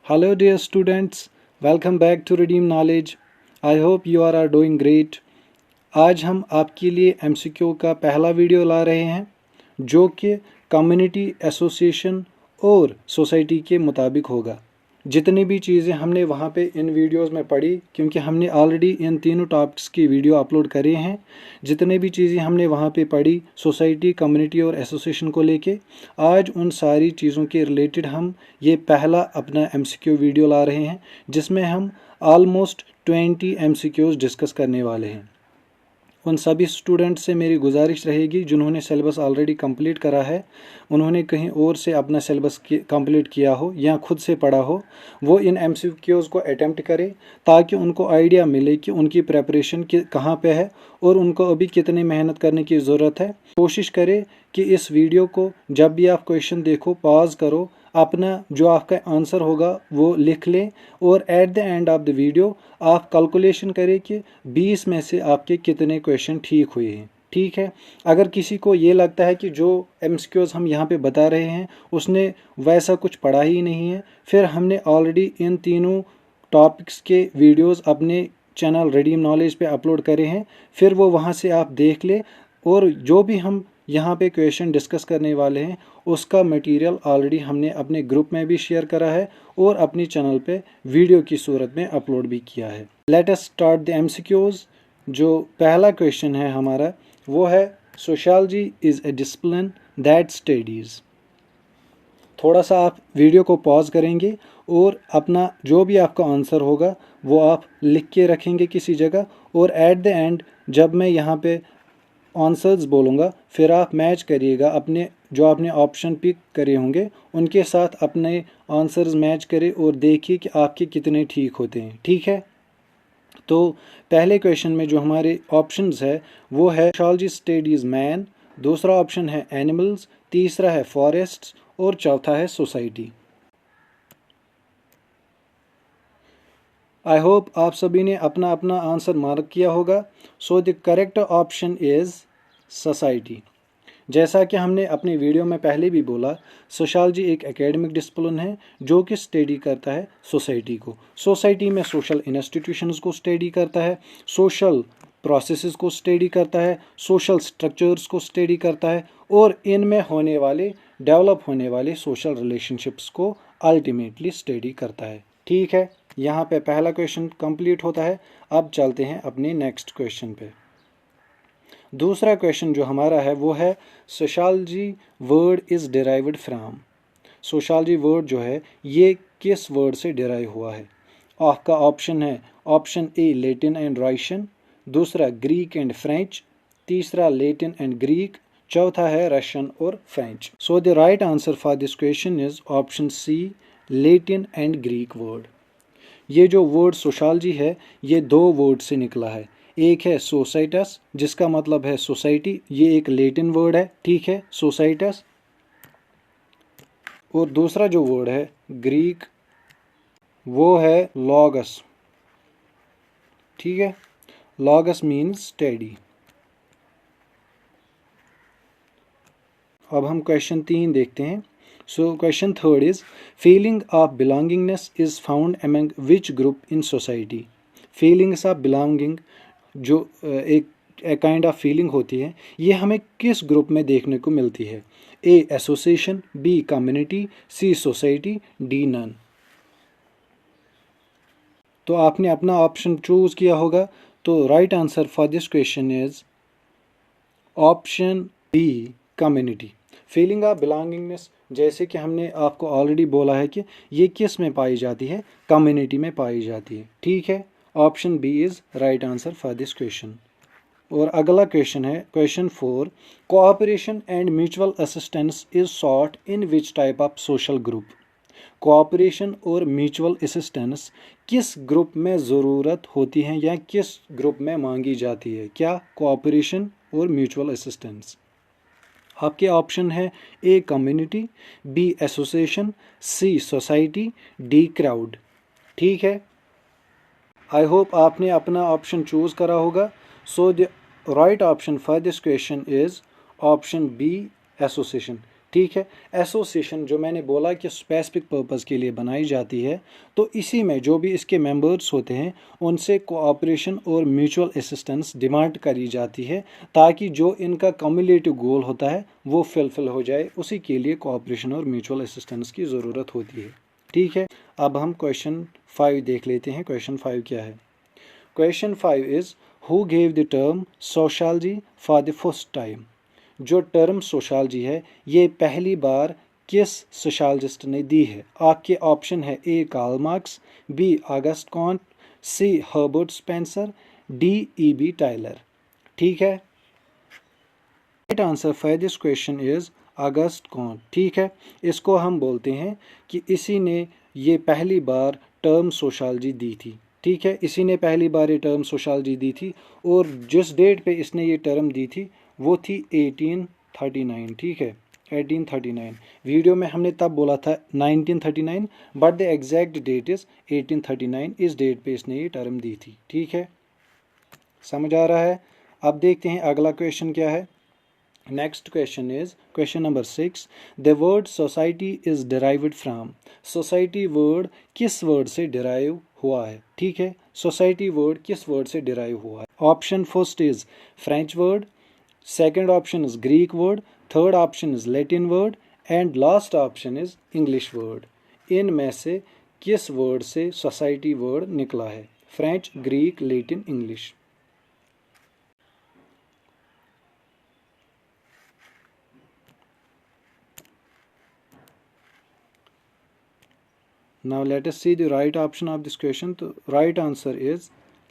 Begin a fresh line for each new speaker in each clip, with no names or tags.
Hello, dear students. Welcome back to Redeem Knowledge. I hope you are doing great. आज हम आपके लिए MCQ का पहला वीडियो ला रहे हैं जो कि कम्युनिटी एसोसिएशन और सोसाइटी के मुताबिक होगा। जितनी भी चीज़ें हमने वहाँ पे इन वीडियोस में पढ़ी, क्योंकि हमने ऑलरेडी इन तीनों टॉपिक्स की वीडियो अपलोड करे हैं। जितने भी चीज़ें हमने वहाँ पे पढ़ी सोसाइटी, कम्युनिटी और एसोसिएशन को लेके, आज उन सारी चीज़ों के रिलेटेड हम ये पहला अपना MCQ वीडियो ला रहे हैं जिसमें हम ऑलमोस्ट 20 MCQs डिस्कस करने वाले हैं। उन सभी स्टूडेंट्स से मेरी गुजारिश रहेगी जिन्होंने सिलेबस ऑलरेडी कंप्लीट करा है, उन्होंने कहीं और से अपना सिलेबस कंप्लीट किया हो या खुद से पढ़ा हो, वो इन MCQs को अटेम्प्ट करें ताकि उनको आइडिया मिले कि उनकी प्रेपरेशन कहाँ पे है और उनको अभी कितनी मेहनत करने की ज़रूरत है। कोशिश करें कि इस वीडियो को जब भी आप क्वेश्चन देखो पॉज करो, अपना जो आपका आंसर होगा वो लिख लें और at the end of the video आप कैलकुलेशन करें कि 20 में से आपके कितने क्वेश्चन ठीक हुए हैं। ठीक है, अगर किसी को ये लगता है कि जो MCQs हम यहाँ पे बता रहे हैं उसने वैसा कुछ पढ़ा ही नहीं है, फिर हमने ऑलरेडी इन तीनों टॉपिक्स के वीडियोस अपने चैनल रिडीम नॉलेज पे अपलोड करे हैं, फिर वो वहाँ से आप देख ले और जो भी हम यहाँ पे क्वेश्चन डिस्कस करने वाले हैं उसका मटेरियल ऑलरेडी हमने अपने ग्रुप में भी शेयर करा है और अपने चैनल पे वीडियो की सूरत में अपलोड भी किया है। Let us start the MCQs। जो पहला क्वेश्चन है हमारा वो है sociology is a discipline that studies. थोड़ा सा आप वीडियो को पॉज करेंगे और अपना जो भी आपका आंसर होगा वो आप लिख के रखेंगे किसी जगह, और एट द एंड जब मैं यहाँ पे आंसर्स बोलूँगा फिर आप मैच करिएगा अपने जो आपने ऑप्शन पिक करे होंगे उनके साथ अपने आंसर्स मैच करें और देखिए कि आपके कितने ठीक होते हैं। ठीक है, तो पहले क्वेश्चन में जो हमारे ऑप्शंस है वो है सोशियोलॉजी स्टडीज़ मैन, दूसरा ऑप्शन है एनिमल्स, तीसरा है फॉरेस्ट्स और चौथा है सोसाइटी। आई होप आप सभी ने अपना अपना आंसर मार्क किया होगा। So the correct option is society. जैसा कि हमने अपने वीडियो में पहले भी बोला, सोशियोलॉजी एक एकेडमिक डिसिप्लिन है जो कि स्टडी करता है सोसाइटी को। सोसाइटी में सोशल इंस्टीट्यूशंस को स्टडी करता है, सोशल प्रोसेसेस को स्टडी करता है, सोशल स्ट्रक्चर्स को स्टडी करता है और इनमें होने वाले डेवलप होने वाले सोशल रिलेशनशिप्स को अल्टीमेटली स्टडी करता है। ठीक है, यहाँ पे पहला क्वेश्चन कंप्लीट होता है। अब चलते हैं अपने नेक्स्ट क्वेश्चन पे। दूसरा क्वेश्चन जो हमारा है वो है sociology word is derived from. Sociology word जो है ये किस वर्ड से डिराइव हुआ है? आपका ऑप्शन है option A Latin and Russian, दूसरा ग्रीक एंड फ्रेंच, तीसरा लैटिन एंड ग्रीक, चौथा है रशियन और French. So the right answer for this question is option C Latin and Greek word. ये जो वर्ड सोशियोलॉजी है ये दो वर्ड से निकला है। एक है सोसाइटस जिसका मतलब है सोसाइटी, ये एक लैटिन वर्ड है। ठीक है, सोसाइटस। और दूसरा जो वर्ड है ग्रीक वो है लॉगस। ठीक है, लॉगस मीन्स स्टडी। अब हम क्वेश्चन 3 देखते हैं। So question 3 is feeling of belongingness is found among which group in society. Feelings of belonging जो एक काइंड ऑफ फीलिंग होती है ये हमें किस ग्रुप में देखने को मिलती है? A association, B community, C society, D none. तो आपने अपना ऑप्शन चूज किया होगा, तो right answer for this question is option B community. Feeling of belongingness जैसे कि हमने आपको ऑलरेडी बोला है कि ये किस में पाई जाती है? कम्युनिटी में पाई जाती है। ठीक है, option B is right answer for this question. और अगला क्वेश्चन है question 4, cooperation and mutual assistance is sought in which type of social group. Cooperation और म्यूचुअल असिस्टेंस किस ग्रुप में ज़रूरत होती है या किस ग्रुप में मांगी जाती है? क्या कोऑपरेशन और म्यूचुअल असिस्टेंस? आपके ऑप्शन है A community, B association, C society, D crowd. ठीक है, आई होप आपने अपना ऑप्शन चूज करा होगा। So the right option for this question is option B association. ठीक है। एसोसिएशन जो मैंने बोला कि स्पेसिफिक पर्पस के लिए बनाई जाती है, तो इसी में जो भी इसके मेंबर्स होते हैं उनसे कोऑपरेशन और म्यूचुअल असिस्टेंस डिमांड करी जाती है, ताकि जो इनका कम्युलेटिव गोल होता है वो फुलफिल हो जाए। उसी के लिए कोऑपरेशन और म्यूचुअल असिस्टेंस की ज़रूरत होती है। ठीक है, अब हम क्वेश्चन 5 देख लेते हैं। क्वेश्चन 5 क्या है? Question 5 is who gave the term sociology for the first time? जो टर्म सोशियोलॉजी है ये पहली बार किस सोशियोलॉजिस्ट ने दी है? आपके ऑप्शन है A Karl Marx, B Auguste Comte, C Herbert Spencer, D E B. Tylor. ठीक है, right answer for this question is Auguste Comte. ठीक है, इसको हम बोलते हैं कि इसी ने ये पहली बार टर्म सोशियोलॉजी दी थी। ठीक है, इसी ने पहली बार ये टर्म सोशियोलॉजी दी थी, और जिस डेट पे इसने ये टर्म दी थी वो थी 1839। ठीक है, 1839। वीडियो में हमने तब बोला था 1939, but the exact date is 1839। इस डेट पे इसने ये टर्म दी थी। ठीक है, समझ आ रहा है? अब देखते हैं अगला क्वेश्चन क्या है। Next question is question number 6। The word society is derived from. Society word किस वर्ड से डिराइव हुआ है? ठीक है, सोसाइटी वर्ड किस वर्ड से डिराइव हुआ है? Option first is French word, second option is Greek word, third option is Latin word, and last option is English word. इनमें से किस वर्ड से सोसाइटी वर्ड निकला है? French, Greek, Latin, English. Now let us see the right option of this question. तो right answer is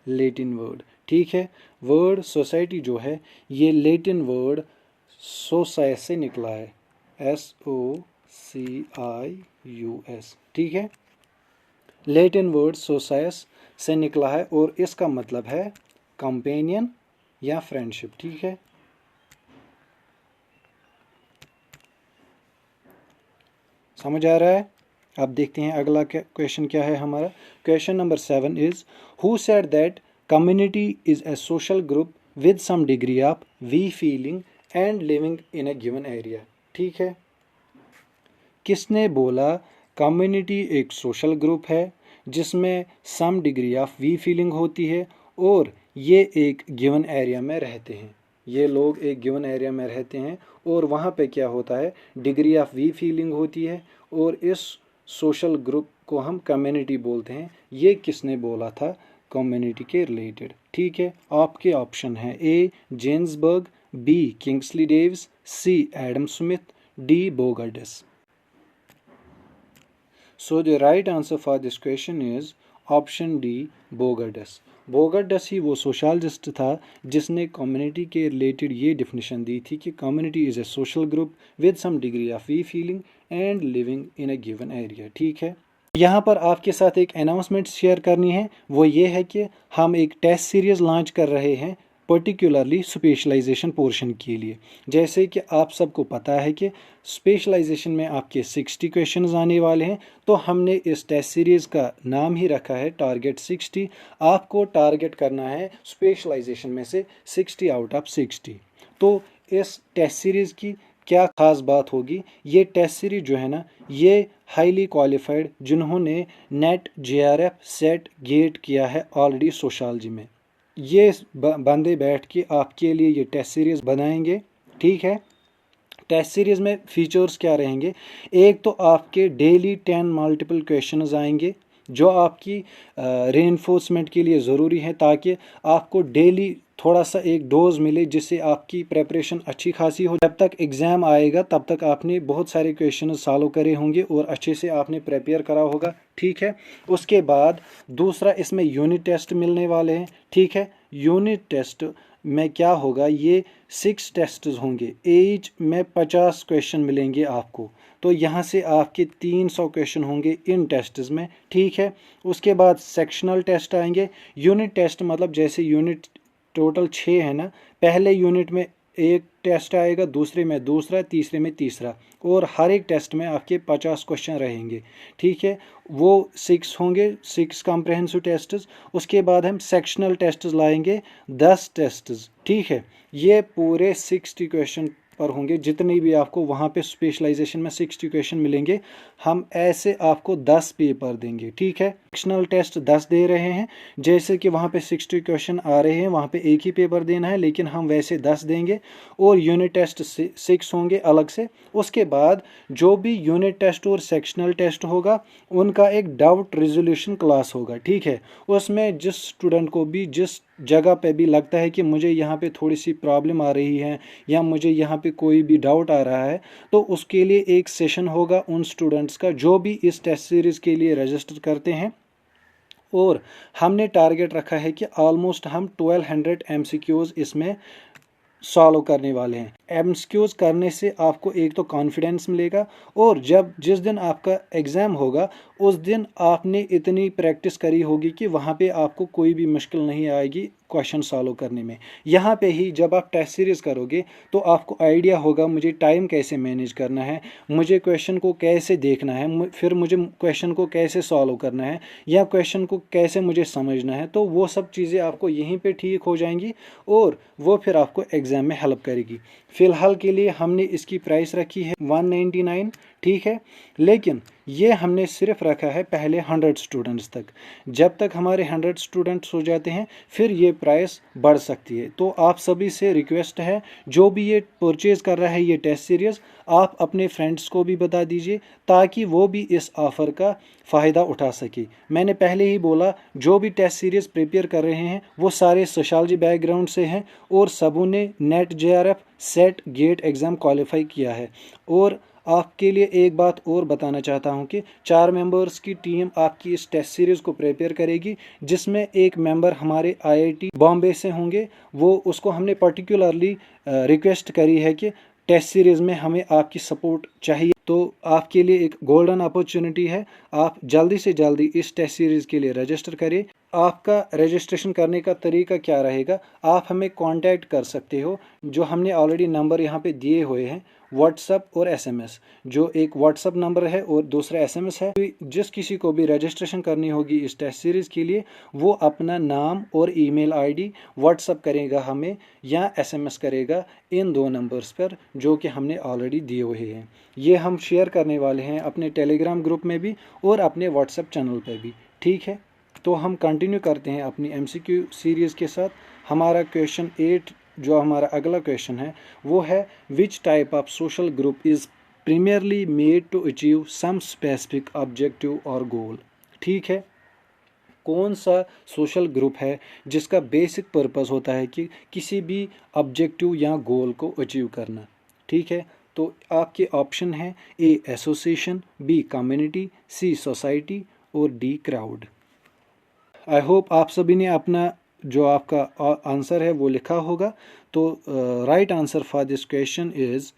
Latin word। ठीक है, word society जो है ये लेटिन वर्ड सोसाइस से निकला है, SOCIUS। ठीक है, लेटिन वर्ड सोसाइस से निकला है और इसका मतलब है कंपेनियन या फ्रेंडशिप। ठीक है, समझ आ रहा है? अब देखते हैं अगला क्वेश्चन क्या है हमारा। Question number 7 is who said that community is a social group with some degree of we feeling and living in a given area. ठीक है, किसने बोला कम्युनिटी एक सोशल ग्रुप है जिसमें some degree of we feeling होती है और ये एक गिवन एरिया में रहते हैं? ये लोग एक गिवन एरिया में रहते हैं और वहाँ पे क्या होता है, डिग्री ऑफ वी फीलिंग होती है, और इस सोशल ग्रुप को हम कम्युनिटी बोलते हैं। ये किसने बोला था कम्युनिटी के रिलेटेड? ठीक है, आपके ऑप्शन है A Ginsberg, B Kingsley Davis, C Adam Smith, D Bogardus. So the right answer for this question is option D Bogardus. Bogardus ही वो सोशलिस्ट था जिसने कम्युनिटी के रिलेटेड ये डिफिनेशन दी थी कि community is a social group with some degree of we feeling and living in a given area. ठीक है, यहाँ पर आपके साथ एक अनाउंसमेंट शेयर करनी है, वो ये है कि हम एक टेस्ट सीरीज़ लॉन्च कर रहे हैं पर्टिकुलरली स्पेशलाइजेशन पोर्शन के लिए। जैसे कि आप सबको पता है कि स्पेशलाइजेशन में आपके 60 क्वेश्चंस आने वाले हैं, तो हमने इस टेस्ट सीरीज़ का नाम ही रखा है टारगेट 60। आपको टारगेट करना है स्पेशलाइजेशन में से 60 आउट ऑफ 60। तो इस टेस्ट सीरीज़ की क्या ख़ास बात होगी, ये टेस्ट सीरीज जो है ना, ये हाईली क्वालिफाइड जिन्होंने नेट, JRF, सेट, गेट किया है ऑलरेडी सोशियोलॉजी में, ये बंदे बैठ के आपके लिए ये टेस्ट सीरीज़ बनाएंगे। ठीक है, टेस्ट सीरीज़ में फीचर्स क्या रहेंगे? एक तो आपके डेली 10 मल्टीपल क्वेश्चंस आएंगे जो आपकी रेनफोर्समेंट के लिए ज़रूरी है, ताकि आपको डेली थोड़ा सा एक डोज मिले जिससे आपकी प्रेपरेशन अच्छी खासी हो। जब तक एग्ज़ाम आएगा तब तक आपने बहुत सारे क्वेश्चन सॉल्व करे होंगे और अच्छे से आपने प्रिपेयर करा होगा। ठीक है, उसके बाद दूसरा इसमें यूनिट टेस्ट मिलने वाले हैं। ठीक है, यूनिट टेस्ट में क्या होगा, ये 6 टेस्ट होंगे, एच में 50 क्वेश्चन मिलेंगे आपको, तो यहाँ से आपके 300 क्वेश्चन होंगे इन टेस्ट्स में। ठीक है, उसके बाद सेक्शनल टेस्ट आएंगे। यूनिट टेस्ट मतलब जैसे यूनिट टोटल 6 है ना, पहले यूनिट में एक टेस्ट आएगा, दूसरे में दूसरा, तीसरे में तीसरा, और हर एक टेस्ट में आपके 50 क्वेश्चन रहेंगे। ठीक है, वो 6 होंगे, 6 कॉम्प्रहेंसिव टेस्ट्स। उसके बाद हम सेक्शनल टेस्ट्स लाएंगे 10 टेस्ट्स। ठीक है, ये पूरे 60 क्वेश्चन पर होंगे, जितने भी आपको वहाँ पे स्पेशलाइजेशन में 60 क्वेश्चन मिलेंगे, हम ऐसे आपको 10 पेपर देंगे, ठीक है। सेक्शनल टेस्ट 10 दे रहे हैं, जैसे कि वहाँ पे 60 क्वेश्चन आ रहे हैं, वहाँ पे एक ही पेपर देना है, लेकिन हम वैसे 10 देंगे। और यूनिट टेस्ट 6 होंगे अलग से। उसके बाद जो भी यूनिट टेस्ट और सेक्शनल टेस्ट होगा, उनका एक डाउट रिजोल्यूशन क्लास होगा, ठीक है। उसमें जिस स्टूडेंट को भी जिस जगह पे भी लगता है कि मुझे यहाँ पे थोड़ी सी प्रॉब्लम आ रही है या मुझे यहाँ पे कोई भी डाउट आ रहा है, तो उसके लिए एक सेशन होगा उन स्टूडेंट्स का जो भी इस टेस्ट सीरीज़ के लिए रजिस्टर करते हैं। और हमने टारगेट रखा है कि ऑलमोस्ट हम 1200 एमसीक्यूज इसमें सॉल्व करने वाले हैं। एमसीक्यूज करने से आपको एक तो कॉन्फिडेंस मिलेगा, और जब जिस दिन आपका एग्ज़ाम होगा उस दिन आपने इतनी प्रैक्टिस करी होगी कि वहाँ पे आपको कोई भी मुश्किल नहीं आएगी क्वेश्चन सॉल्व करने में। यहाँ पे ही जब आप टेस्ट सीरीज़ करोगे तो आपको आइडिया होगा मुझे टाइम कैसे मैनेज करना है, मुझे क्वेश्चन को कैसे देखना है, फिर मुझे क्वेश्चन को कैसे सॉल्व करना है, या क्वेश्चन को कैसे मुझे समझना है। तो वो सब चीज़ें आपको यहीं पे ठीक हो जाएंगी और वो फिर आपको एग्ज़ाम में हेल्प करेगी। फ़िलहाल के लिए हमने इसकी प्राइस रखी है 199, ठीक है। लेकिन ये हमने सिर्फ रखा है पहले 100 स्टूडेंट्स तक। जब तक हमारे 100 स्टूडेंट्स हो जाते हैं फिर ये प्राइस बढ़ सकती है। तो आप सभी से रिक्वेस्ट है, जो भी ये परचेज़ कर रहा है ये टेस्ट सीरीज़, आप अपने फ्रेंड्स को भी बता दीजिए ताकि वो भी इस ऑफ़र का फ़ायदा उठा सके। मैंने पहले ही बोला, जो भी टेस्ट सीरीज़ प्रिपेयर कर रहे हैं वो सारे सोशलॉजी बैकग्राउंड से हैं और सबों ने NET JRF SET GATE exam qualify किया है। और आपके लिए एक बात और बताना चाहता हूं कि 4 मेंबर्स की टीम आपकी इस टेस्ट सीरीज़ को प्रिपेयर करेगी, जिसमें एक मेंबर हमारे आईआईटी बॉम्बे से होंगे। वो उसको हमने पर्टिकुलरली रिक्वेस्ट करी है कि टेस्ट सीरीज़ में हमें आपकी सपोर्ट चाहिए। तो आपके लिए एक गोल्डन अपॉर्चुनिटी है, आप जल्दी से जल्दी इस टेस्ट सीरीज़ के लिए रजिस्टर करें। आपका रजिस्ट्रेशन करने का तरीका क्या रहेगा, आप हमें कांटेक्ट कर सकते हो, जो हमने ऑलरेडी नंबर यहाँ पे दिए हुए हैं, व्हाट्सअप और एसएमएस। जो एक व्हाट्सअप नंबर है और दूसरा एसएमएस है। जिस किसी को भी रजिस्ट्रेशन करनी होगी इस टेस्ट सीरीज़ के लिए, वो अपना नाम और ईमेल आईडी व्हाट्सअप करेगा हमें या एसएमएस करेगा इन 2 नंबर्स पर जो कि हमने ऑलरेडी दिए हुए हैं। ये हम शेयर करने वाले हैं अपने टेलीग्राम ग्रुप में भी और अपने व्हाट्सएप चैनल पर भी, ठीक है। तो हम कंटिन्यू करते हैं अपनी एमसीक्यू सीरीज़ के साथ। हमारा क्वेश्चन 8 जो हमारा अगला क्वेश्चन है वो है, which type of social group is primarily made to achieve some specific objective और गोल। ठीक है, कौन सा सोशल ग्रुप है जिसका बेसिक पर्पस होता है कि किसी भी ऑब्जेक्टिव या गोल को अचीव करना। ठीक है, तो आपके ऑप्शन है A association, B community, C society और डी क्राउड। आई होप आप सभी ने अपना जो आपका आंसर है वो लिखा होगा। तो right answer for this question is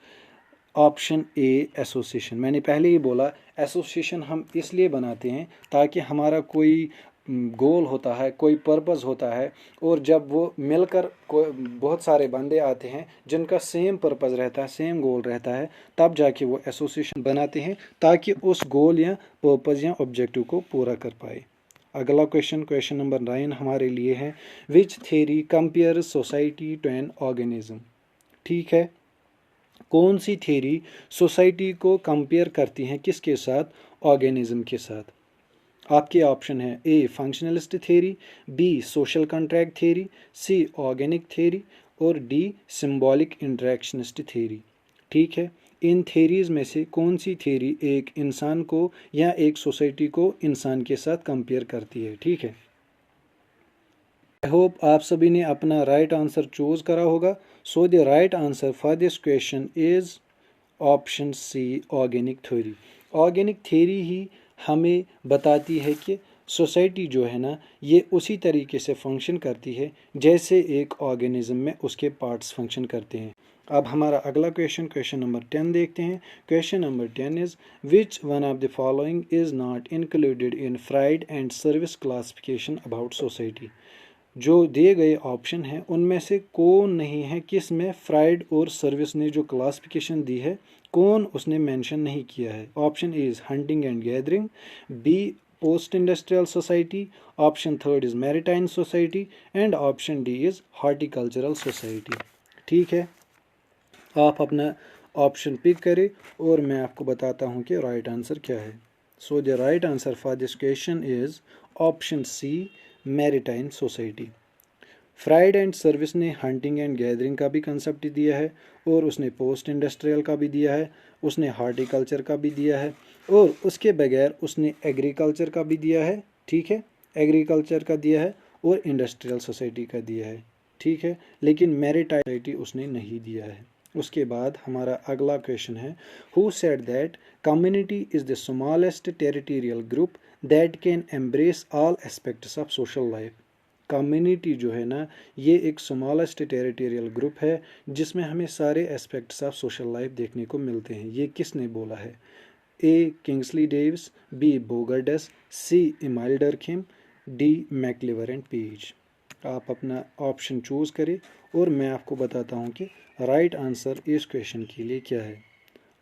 option A association. मैंने पहले ही बोला एसोसिएशन हम इसलिए बनाते हैं ताकि हमारा कोई गोल होता है, कोई पर्पस होता है, और जब वो मिलकर बहुत सारे बंदे आते हैं जिनका सेम पर्पस रहता है, सेम गोल रहता है, तब जाके वो एसोसिएशन बनाते हैं ताकि उस गोल या पर्पस या ऑब्जेक्टिव को पूरा कर पाए। अगला क्वेश्चन नंबर 9 हमारे लिए है, which theory compare society to an organism. ठीक है, कौन सी थ्योरी सोसाइटी को कंपेयर करती हैं किसके साथ, ऑर्गेनिज्म के साथ। आपके ऑप्शन है A functionalist theory, B social contract theory, C organic theory और डी सिंबॉलिक इंटरेक्शनिस्ट थ्योरी। ठीक है, इन थ्योरीज में से कौन सी थ्योरी एक इंसान को या एक सोसाइटी को इंसान के साथ कंपेयर करती है। ठीक है, आई होप आप सभी ने अपना राइट आंसर चूज करा होगा। So the right answer for this question is option C organic theory. Organic theory ही हमें बताती है कि सोसाइटी जो है ना, ये उसी तरीके से फंक्शन करती है जैसे एक ऑर्गेनिज्म में उसके पार्ट्स फंक्शन करते हैं। अब हमारा अगला क्वेश्चन नंबर 10 देखते हैं। Question number 10 is, which one of the following is not included in fried and service classification about society. जो दिए गए ऑप्शन हैं उनमें से कौन नहीं है किस में फ्राइड और सर्विस ने जो क्लासिफिकेशन दी है कौन उसने मेंशन नहीं किया है। Option A is hunting and gathering, B post industrial society, option third is maritime society and option D is horticultural society. ठीक है, आप अपना ऑप्शन पिक करें और मैं आपको बताता हूँ कि राइट आंसर क्या है। So the right answer for this question is option C, maritime society. Fried and Service ने हंटिंग एंड गैदरिंग का भी कंसेप्ट दिया है, और उसने पोस्ट इंडस्ट्रियल का भी दिया है, उसने हार्टिकल्चर का भी दिया है, और उसके बगैर उसने एग्रीकल्चर का भी दिया है। ठीक है, एग्रीकल्चर का दिया है और इंडस्ट्रियल सोसाइटी का दिया है। ठीक है, लेकिन मैरिटाइम सोसाइटी उसने नहीं दिया है। उसके बाद हमारा अगला क्वेश्चन है, who said that community is the smallest territorial group that can embrace all aspects of social life. Community जो है ना, ये एक स्मॉलेस्ट टेरिटोरियल ग्रुप है जिसमें हमें सारे एस्पेक्ट्स ऑफ सोशल लाइफ देखने को मिलते हैं। ये किसने बोला है? A Kingsley Davis, B Bogardus, C Emile Durkheim, D MacIver and Page. आप अपना ऑप्शन चूज़ करें और मैं आपको बताता हूँ कि राइट आंसर इस क्वेश्चन के लिए क्या है।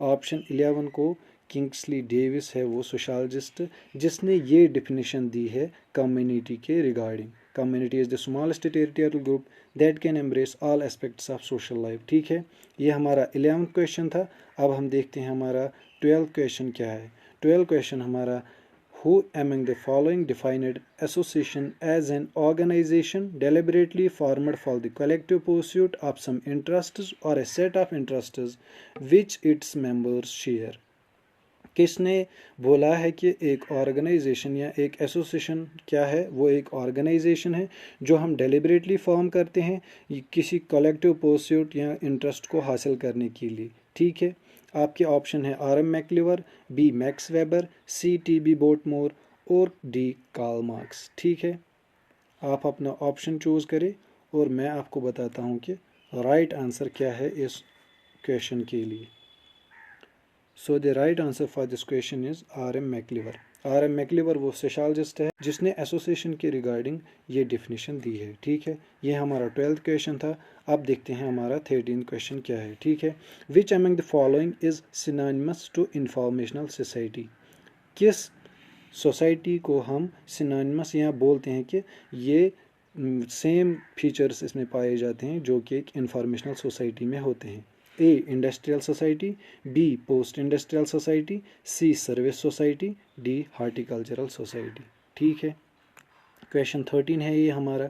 ऑप्शन 11 को किंग्सली डेविस है वो सोशलॉजिस्ट जिसने ये डिफिनीशन दी है कम्युनिटी के regarding. Community is the smallest territorial group that can embrace all aspects of social life. ठीक है, ये हमारा 11th क्वेश्चन था। अब हम देखते हैं हमारा 12th क्वेश्चन क्या है। 12th क्वेश्चन हमारा, who among the following defined association as an organization deliberately formed for the collective pursuit of some interests or a set of interests which its members share? किसने बोला है कि एक organisation या एक एसोसिएशन क्या है? वो एक ऑर्गेनाइजेशन है जो हम डेलिबरेटली फॉर्म करते हैं किसी कलेक्टिव परस्यूट या इंटरेस्ट को हासिल करने के लिए। ठीक है, आपके ऑप्शन है R M MacIver, B Max Weber, C T B Bottomore और डी कार्ल मार्क्स। ठीक है, आप अपना ऑप्शन चूज़ करें और मैं आपको बताता हूँ कि राइट आंसर क्या है इस क्वेश्चन के लिए। So the right answer for this question is R M MacIver. R M MacIver वो सोशलॉजिस्ट है जिसने एसोसिएशन के रिगार्डिंग ये डिफिनीशन दी है। ठीक है, ये हमारा 12th क्वेश्चन था। अब देखते हैं हमारा 13th क्वेश्चन क्या है। ठीक है, which among the following is synonymous to informational society. किस सोसाइटी को हम सिनोनिमस यहाँ बोलते हैं कि ये सेम फीचर्स इसमें पाए जाते हैं जो कि एक इंफॉर्मेशनल सोसाइटी में होते हैं? A industrial society, B post industrial society, C service society, D horticultural society. ठीक है, क्वेश्चन 13 है ये हमारा।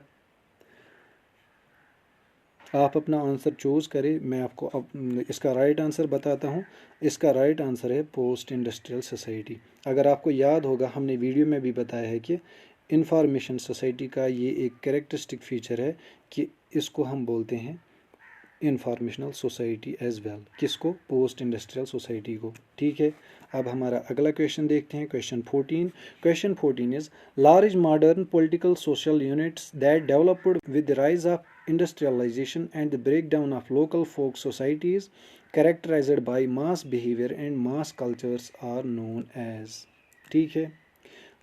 आप अपना आंसर चूज़ करें, मैं आपको इसका राइट आंसर बताता हूँ। इसका राइट आंसर है पोस्ट इंडस्ट्रियल सोसाइटी। अगर आपको याद होगा हमने वीडियो में भी बताया है कि इंफॉर्मेशन सोसाइटी का ये एक कैरेक्टरिस्टिक फीचर है कि इसको हम बोलते हैं इंफॉर्मेशनल सोसाइटी एज वेल। किसको? पोस्ट इंडस्ट्रियल सोसाइटी को। ठीक है, अब हमारा अगला क्वेश्चन देखते हैं, question 14। Question 14 is large modern political social units that developed with the rise of industrialization and the breakdown of local folk societies characterized by mass behavior and mass cultures are known as। ठीक है,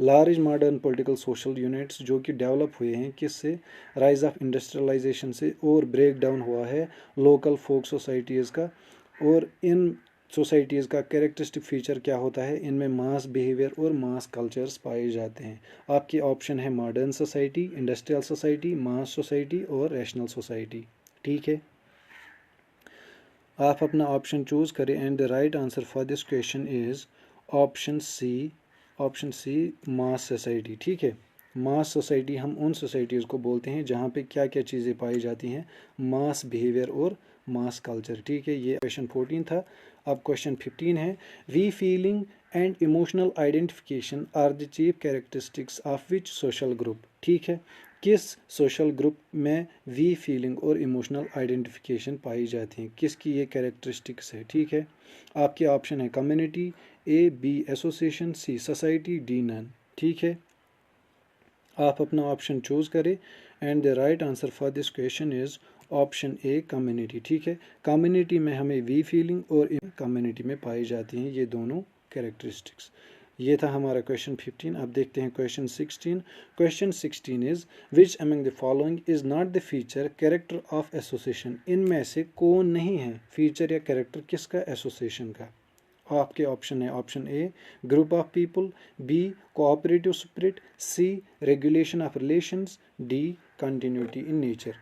large modern political social units जो कि develop हुए हैं किससे? Rise of industrialisation से, और break down हुआ है लोकल फोक सोसाइटीज़ का। और इन सोसाइटीज़ का कैरेक्टरिस्टिक फीचर क्या होता है? इनमें मास बिहेवियर और मास कल्चर्स पाए जाते हैं। आपके ऑप्शन है modern society, industrial society, mass society और रैशनल सोसाइटी। ठीक है, आप अपना ऑप्शन चूज़ करें and the right answer for this question is option C, option C mass society. ठीक है, मास सोसाइटी हम उन सोसाइटीज़ को बोलते हैं जहाँ पे क्या क्या चीज़ें पाई जाती हैं? मास बिहेवियर और मास कल्चर। ठीक है, ये क्वेश्चन 14 था। अब क्वेश्चन 15 है, we feeling and emotional identification are the chief characteristics of which social group. ठीक है, किस सोशल ग्रुप में वी फीलिंग और इमोशनल आइडेंटिफिकेशन पाई जाती हैं? किसकी ये कैरेक्टरिस्टिक्स है? ठीक है, आपके ऑप्शन है community, A B association, C society, D none. ठीक है, आप अपना ऑप्शन चूज़ करें and the right answer for this question is option A community. ठीक है, कम्युनिटी में हमें वी फीलिंग और कम्युनिटी में पाई जाती हैं ये दोनों कैरेक्टरिस्टिक्स। ये था हमारा क्वेश्चन 15। अब देखते हैं question 16। Question 16 is which among the following is not the feature character of association. इनमें से कौन नहीं है फीचर या कैरेक्टर किसका? एसोसिएशन का। आपके ऑप्शन है option A group of people, B cooperative spirit, C regulation of relations, D continuity in nature.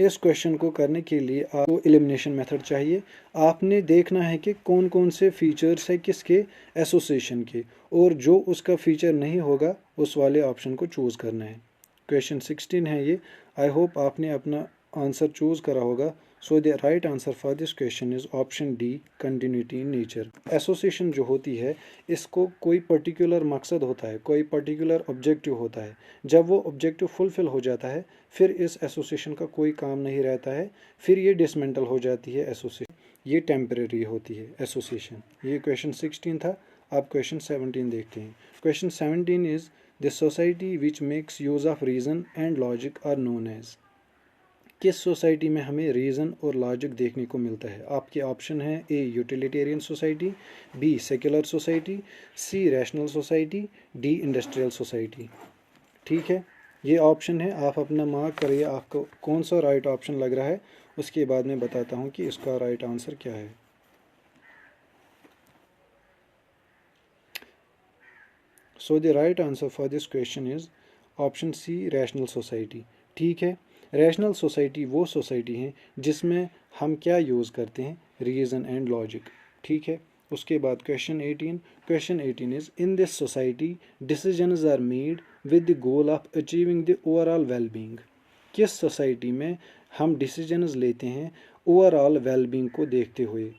इस क्वेश्चन को करने के लिए आपको एलिमिनेशन मेथड चाहिए। आपने देखना है कि कौन कौन से फीचर्स है किसके एसोसिएशन के, और जो उसका फीचर नहीं होगा उस वाले ऑप्शन को चूज़ करना है। क्वेश्चन 16 है ये। आई होप आपने अपना आंसर चूज़ करा होगा। So the right answer for this question is option D, continuity in nature. Association जो होती है इसको कोई पर्टिकुलर मकसद होता है, कोई पर्टिकुलर ऑब्जेक्टिव होता है। जब वो ऑब्जेक्टिव फुलफिल हो जाता है फिर इस एसोसिएशन का कोई काम नहीं रहता है, फिर ये डिसमेंटल हो जाती है एसोसिएशन, ये टेम्परेरी होती है एसोसिएशन। ये क्वेश्चन 16 था। अब क्वेश्चन 17 देखते हैं। Question 17 is the society which makes use of reason and logic are known as. किस सोसाइटी में हमें रीज़न और लॉजिक देखने को मिलता है? आपके ऑप्शन है A utilitarian society, B secular society, C rational society, D industrial society. ठीक है, ये ऑप्शन है, आप अपना मार्क करिए आपको कौन सा राइट ऑप्शन लग रहा है, उसके बाद मैं बताता हूँ कि इसका राइट आंसर क्या है। So the right answer for this question is option C, rational society. ठीक है, रैशनल सोसाइटी वो सोसाइटी है जिसमें हम क्या यूज़ करते हैं, रीज़न एंड लॉजिक। ठीक है, उसके बाद question 18 is in this society decisions are made with the goal of achieving the overall wellbeing. किस सोसाइटी में हम डिसीजंस लेते हैं ओवरऑल वेलबींग को देखते हुए।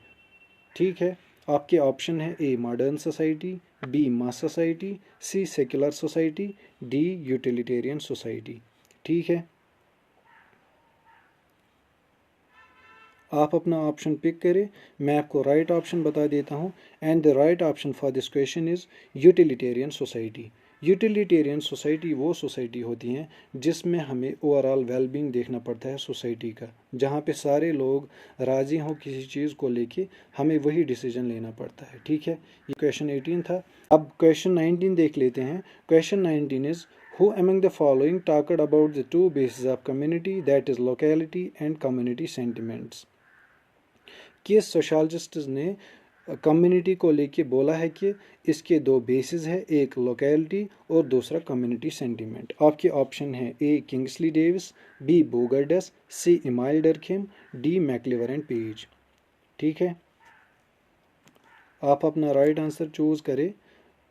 ठीक है, आपके ऑप्शन है A modern society, B mass society, C secular society, D utilitarian society. ठीक है, आप अपना ऑप्शन पिक करें। मैं आपको राइट ऑप्शन बता देता हूँ, and the right option for this question is utilitarian society. Utilitarian society वो सोसाइटी होती हैं जिसमें हमें ओवरऑल वेलबींग देखना पड़ता है सोसाइटी का, जहाँ पे सारे लोग राज़ी हों किसी चीज़ को लेके, हमें वही डिसीजन लेना पड़ता है। ठीक है, ये क्वेश्चन 18 था। अब क्वेश्चन 19 देख लेते हैं। Question 19 is Who among the following talked about the two bases of community, that is locality and community sentiments? किस सोशलॉजिस्ट ने कम्युनिटी को लेके बोला है कि इसके दो बेसिस है, एक लोकेलिटी और दूसरा कम्युनिटी सेंटिमेंट। आपके ऑप्शन है A Kingsley Davis, B Bogardus, C Emile Durkheim, D MacIver and Page. ठीक है, आप अपना राइट आंसर चूज़ करें।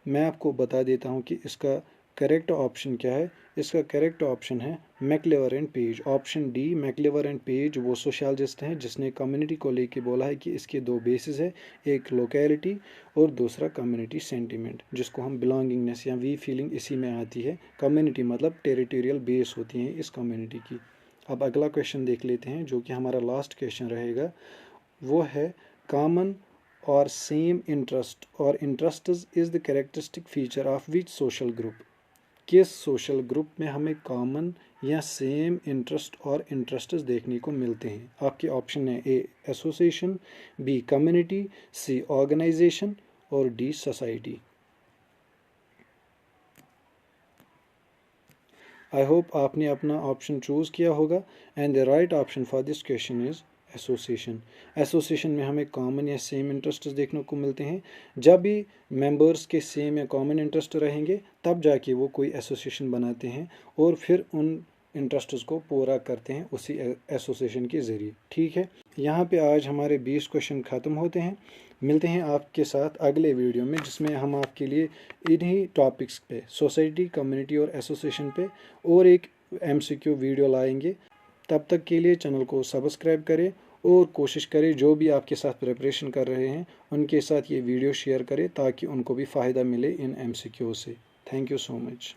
मैं आपको बता देता हूँ कि इसका करेक्ट ऑप्शन क्या है। इसका करेक्ट ऑप्शन है MacIver and Page, option D MacIver and Page. वो सोशलॉजिस्ट हैं जिसने कम्युनिटी को लेके बोला है कि इसके दो बेसिस है, एक लोकेलिटी और दूसरा कम्युनिटी सेंटिमेंट, जिसको हम बिलोंगिंगनेस या वी फीलिंग इसी में आती है। कम्युनिटी मतलब टेरिटोरियल बेस होती हैं इस कम्युनिटी की। अब अगला क्वेश्चन देख लेते हैं जो कि हमारा लास्ट क्वेश्चन रहेगा। वो है कॉमन और सेम इंटरेस्ट और interests is the characteristic feature of which social group. किस सोशल ग्रुप में हमें कॉमन या सेम इंटरेस्ट और इंटरेस्ट्स देखने को मिलते हैं? आपके ऑप्शन है A association, B community, C organisation और डी सोसाइटी। आई होप आपने अपना ऑप्शन चूज़ किया होगा, and the right option for this question is association. Association में हमें कॉमन या सेम इंटरेस्ट देखने को मिलते हैं। जब भी मेंबर्स के सेम या कॉमन इंटरेस्ट रहेंगे तब जाके वो कोई एसोसिएशन बनाते हैं और फिर उन इंटरेस्ट्स को पूरा करते हैं उसी एसोसिएशन के ज़रिए। ठीक है, यहाँ पे आज हमारे 20 क्वेश्चन ख़त्म होते हैं। मिलते हैं आपके साथ अगले वीडियो में, जिसमें हम आपके लिए इन्हीं टॉपिक्स पे, सोसाइटी, कम्युनिटी और एसोसिएशन पे और एक MCQ वीडियो लाएंगे। तब तक के लिए चैनल को सब्सक्राइब करें और कोशिश करें जो भी आपके साथ प्रिपरेशन कर रहे हैं उनके साथ ये वीडियो शेयर करें ताकि उनको भी फ़ायदा मिले इन MCQ से। Thank you so much.